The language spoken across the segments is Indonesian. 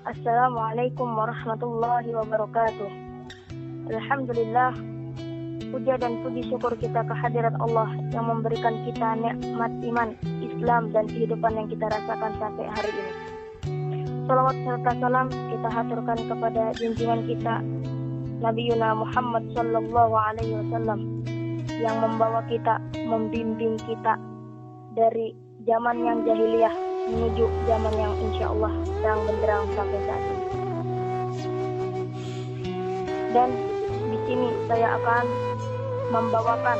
Assalamualaikum warahmatullahi wabarakatuh. Alhamdulillah, puja dan puji syukur kita kehadirat Allah yang memberikan kita nikmat iman, Islam dan kehidupan yang kita rasakan sampai hari ini. Salawat serta salam kita haturkan kepada junjungan kita Nabiuna Muhammad sallallahu alaihi wasallam yang membawa kita, membimbing kita dari zaman yang jahiliyah menuju zaman yang insya Allah sedang benderang sampai saat ini. Dan di sini saya akan membawakan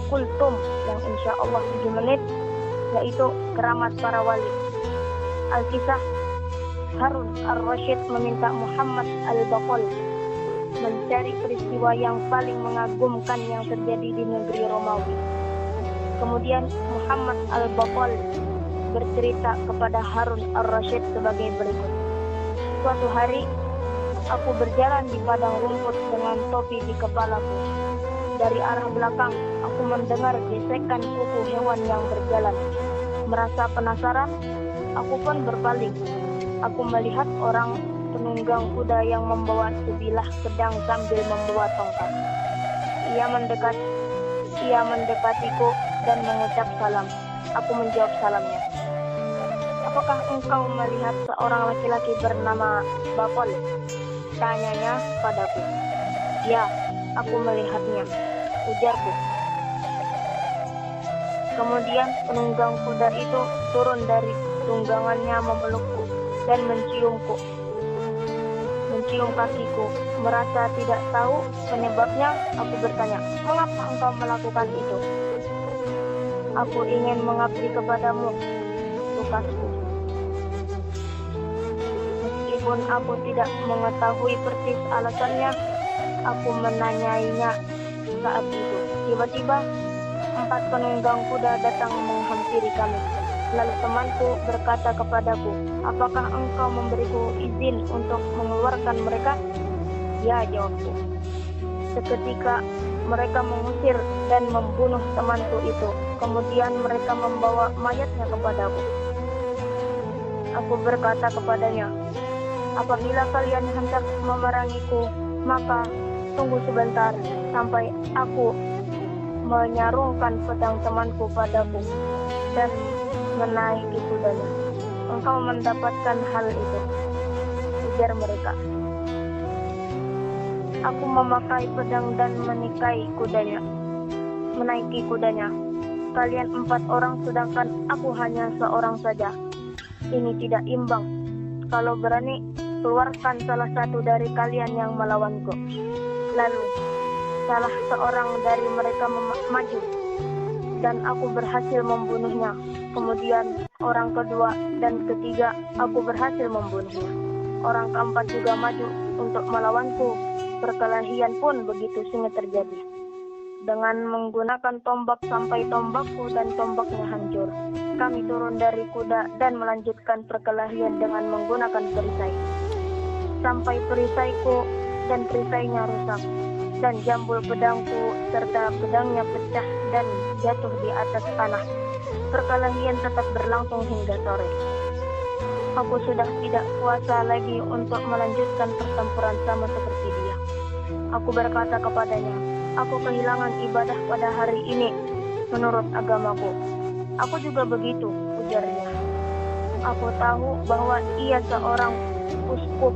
kultum yang insya Allah 7 menit, yaitu keramat para wali. Al-Kisah Harun Ar-Rasyid meminta Muhammad Al-Baqal mencari peristiwa yang paling mengagumkan yang terjadi di negeri Romawi. Kemudian Muhammad Al-Baqal bercerita kepada Harun Ar-Rasyid sebagai berikut. Suatu hari, aku berjalan di padang rumput dengan topi di kepalaku. Dari arah belakang, aku mendengar gesekan kuku hewan yang berjalan. Merasa penasaran, aku pun berpaling. Aku melihat orang penunggang kuda yang membawa sebilah pedang sambil membawa tongkat. Ia mendekatiku dan mengucap salam. Aku menjawab salamnya. Apakah engkau melihat seorang laki-laki bernama Baqal? Tanyanya padaku. Ya, aku melihatnya, ujarku. Kemudian penunggang kuda itu turun dari tunggangannya memelukku dan mencium kakiku. Merasa tidak tahu penyebabnya, aku bertanya, mengapa engkau melakukan itu? Aku ingin mengabdi kepadamu, tukasku. Meskipun aku tidak mengetahui persis alasannya, aku menanyainya saat itu. Tiba-tiba 4 penunggang kuda datang menghampiri kami. Lalu temanku berkata kepadaku, apakah engkau memberiku izin untuk mengeluarkan mereka? Ya, jawabku. Seketika mereka mengusir dan membunuh temanku itu. Kemudian mereka membawa mayatnya kepadaku. Aku berkata kepadanya, apabila kalian hendak memerangiku, maka tunggu sebentar sampai aku menyarungkan pedang temanku padaku dan menaiki kudanya. Engkau mendapatkan hal itu, ujar mereka. Aku memakai pedang dan menaiki kudanya. Kalian 4 orang sedangkan aku hanya seorang saja. Ini tidak imbang. Kalau berani, keluarkan salah satu dari kalian yang melawanku. Lalu salah seorang dari mereka maju dan aku berhasil membunuhnya. Kemudian orang kedua dan ketiga aku berhasil membunuhnya. Orang keempat juga maju untuk melawanku. Perkelahian pun begitu sengit terjadi. Dengan menggunakan tombak sampai tombakku dan tombaknya hancur. Kami turun dari kuda dan melanjutkan perkelahian dengan menggunakan perisai. Sampai perisaiku dan perisainya rusak. Dan jambul pedangku serta pedangnya pecah dan jatuh di atas tanah. Perkelahian tetap berlangsung hingga sore. Aku sudah tidak kuasa lagi untuk melanjutkan pertempuran sama seperti dia. Aku berkata kepadanya, aku kehilangan ibadah pada hari ini menurut agamaku. Aku juga begitu, ujarnya. Aku tahu bahwa ia seorang uskup.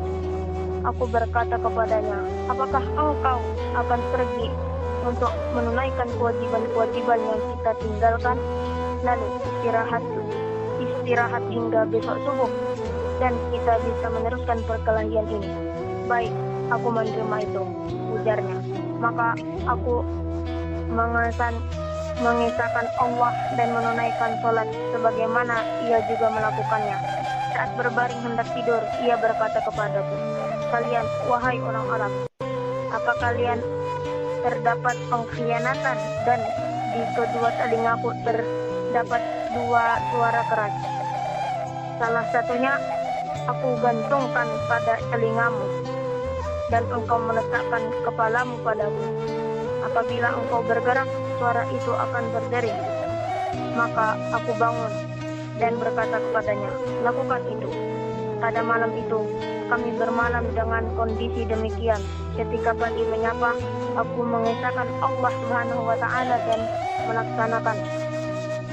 Aku berkata kepadanya, apakah engkau akan pergi untuk menunaikan kewajiban-kewajiban yang kita tinggalkan, lalu istirahat hingga besok subuh, dan kita bisa meneruskan perkelahian ini? Baik, aku menerima itu, ujarnya. Maka aku mengisahkan Allah dan menunaikan sholat sebagaimana ia juga melakukannya. Saat berbaring hendak tidur, ia berkata kepadaku, kalian, wahai orang Arab, apa kalian terdapat pengkhianatan? Dan di kedua telingaku terdapat 2 suara keras. Salah satunya aku gantungkan pada telingamu dan engkau meletakkan kepalamu padaku. Apabila engkau bergerak, suara itu akan berdering. Maka aku bangun dan berkata kepadanya, lakukan itu. Pada malam itu, kami bermalam dengan kondisi demikian. Ketika pagi menyapa, aku mengesahkan Allah Subhanahu wa Ta'ala dan melaksanakan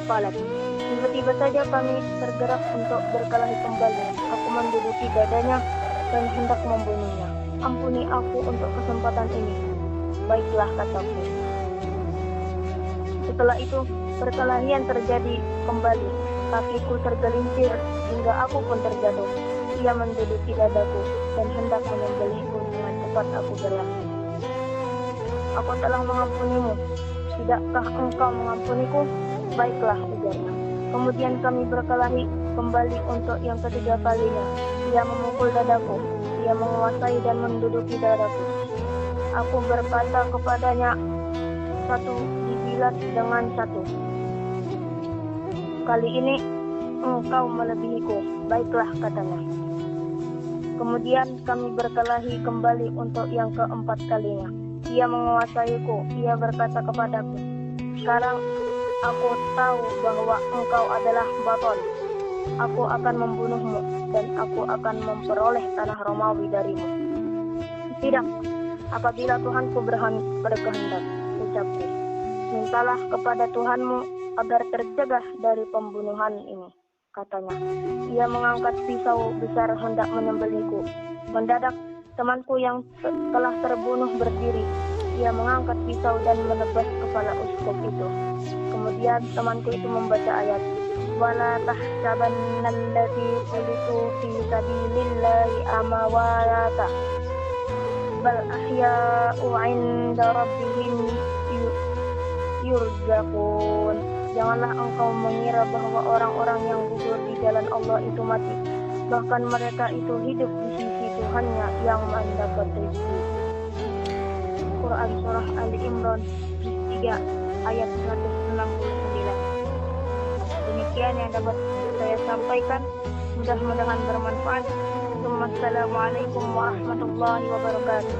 salat. Tiba-tiba saja kami tergerak untuk berkelahi kembali. Aku menduduki dadanya dan hendak membunuhnya. Ampuni aku untuk kesempatan ini. Baiklah, kataku. Setelah itu, perkelahian terjadi kembali. Kakiku tergelincir hingga aku pun terjatuh. Ia menduduki dadaku dan hendak menyembelihku dengan cepat aku berlari. Aku telah mengampunimu. Tidakkah engkau mengampuniku? Baiklah, ujarnya. Kemudian kami berkelahi kembali untuk yang ketiga kalinya. Ia memukul dadaku. Ia menguasai dan menduduki dadaku. Aku berkata kepadanya, satu dijilat dengan satu. Kali ini engkau melebihiku. Baiklah, katanya. Kemudian kami berkelahi kembali untuk yang keempat kalinya. Ia menguasaiku. Ia berkata kepadaku, sekarang aku tahu bahwa engkau adalah Baton. Aku akan membunuhmu dan aku akan memperoleh tanah Romawi darimu. Tidak, apabila Tuhanku berkehendak, ucapku. Mintalah kepada Tuhanmu agar tercegah dari pembunuhan ini, katanya. Ia mengangkat pisau besar hendak menyembelihku. Mendadak temanku yang telah terbunuh berdiri. Ia mengangkat pisau dan menebas kepala uskup itu. Kemudian temanku itu membaca ayat, wala tahsabannallazī qulitu fi sabilillahi amwata bal ahya'u 'inda rabbihim yurzaqun. Janganlah engkau mengira bahwa orang-orang yang gugur di jalan Allah itu mati. Bahkan mereka itu hidup di sisi Tuhannya yang mendapat rezeki. Quran Surah Ali Imran 3 ayat 169. Demikian yang dapat saya sampaikan. Mudah-mudahan bermanfaat. Wassalamualaikum warahmatullahi wabarakatuh.